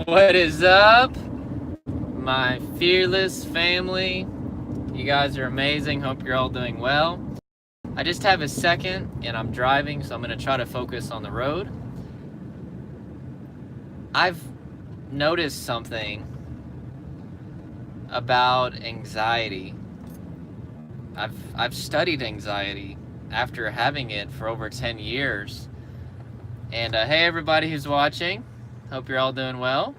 What is up, my fearless family? You guys are amazing. Hope you're all doing well. I just have a second and I'm driving, so I'm going to try to focus on the road. I've noticed something about anxiety. I've studied anxiety after having it for over 10 years. And hey, everybody who's watching. Hope you're all doing well.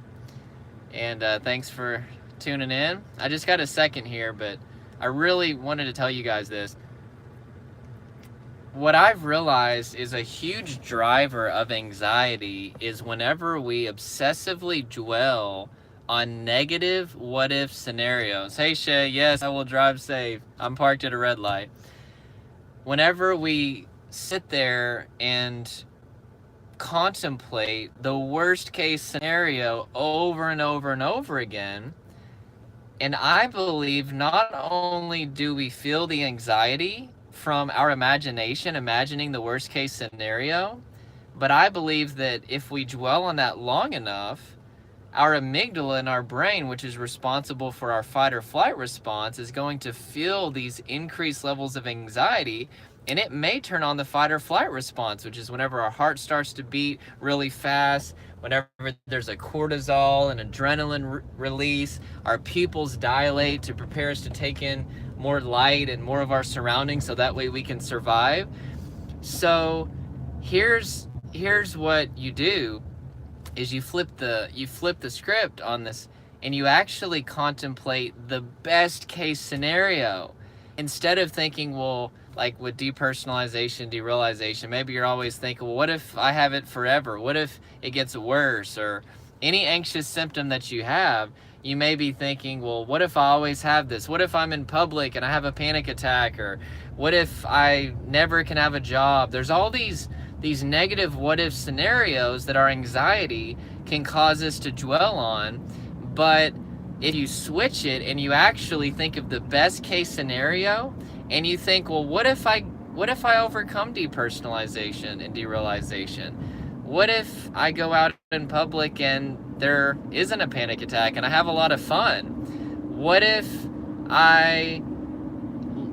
And thanks for tuning in. I just got a second here, but I really wanted to tell you guys this. What I've realized is a huge driver of anxiety is whenever we obsessively dwell on negative what-if scenarios. Hey Shay, yes, I will drive safe. I'm parked at a red light. Whenever we sit there and contemplate the worst case scenario over and over and over again, and I believe not only do we feel the anxiety from our imagination, imagining the worst case scenario, but I believe that if we dwell on that long enough, our amygdala in our brain, which is responsible for our fight or flight response, is going to feel these increased levels of anxiety, and it may turn on the fight or flight response, which is whenever our heart starts to beat really fast, whenever there's a cortisol and adrenaline release, our pupils dilate to prepare us to take in more light and more of our surroundings so that way we can survive. So here's what you do is you flip the script on this and you actually contemplate the best case scenario instead of thinking, well, like with depersonalization, derealization, maybe you're always thinking, well, what if I have it forever? What if it gets worse? Or any anxious symptom that you have, you may be thinking, well, what if I always have this? What if I'm in public and I have a panic attack? Or what if I never can have a job? There's all these negative what if scenarios that our anxiety can cause us to dwell on. But if you switch it and you actually think of the best case scenario and you think, well, what if I overcome depersonalization and derealization? What if I go out in public and there isn't a panic attack and I have a lot of fun? What if I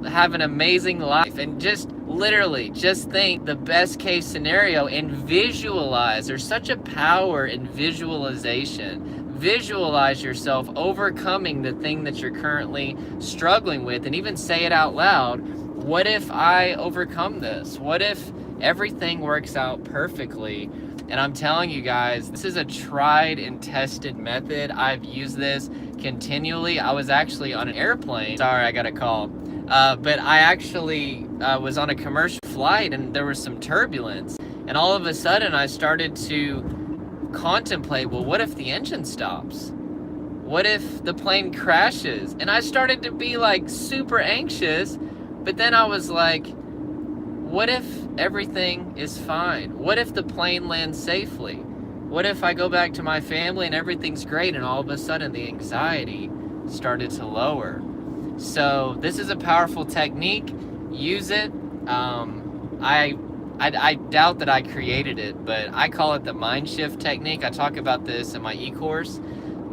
have an amazing life? And just literally just think the best case scenario and visualize. There's such a power in visualization. Visualize yourself overcoming the thing that you're currently struggling with, and even say it out loud. What if I overcome this? What if everything works out perfectly? And I'm telling you guys, this is a tried and tested method. I've used this continually. I was actually on an airplane. Sorry, I got a call. But I actually was on a commercial flight and there was some turbulence. And all of a sudden I started to contemplate, well, what if the engine stops? What if the plane crashes? And I started to be like super anxious, but then I was like, what if everything is fine? What if the plane lands safely? What if I go back to my family and everything's great, and all of a sudden the anxiety started to lower? So this is a powerful technique. Use it. I doubt that I created it, but I call it the mind shift technique. I talk about this in my e-course,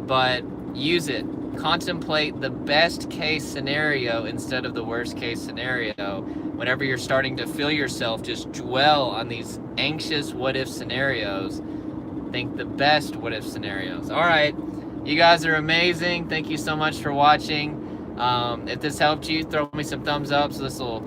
but use it. Contemplate the best case scenario instead of the worst case scenario. Whenever you're starting to feel yourself, just dwell on these anxious what if scenarios. Think the best what if scenarios. All right, you guys are amazing. Thank you so much for watching. If this helped you, throw me some thumbs up so this will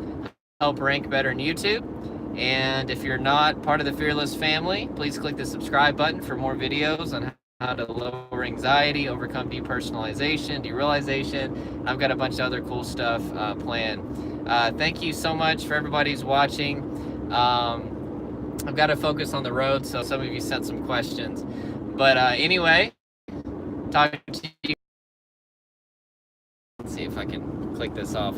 help rank better in YouTube. And if you're not part of the Fearless family, please click the subscribe button for more videos on how to lower anxiety, overcome depersonalization, derealization. I've got a bunch of other cool stuff planned. Thank you so much for everybody who's watching. I've got to focus on the road, so some of you sent some questions. But anyway, talk to you. Let's see if I can click this off.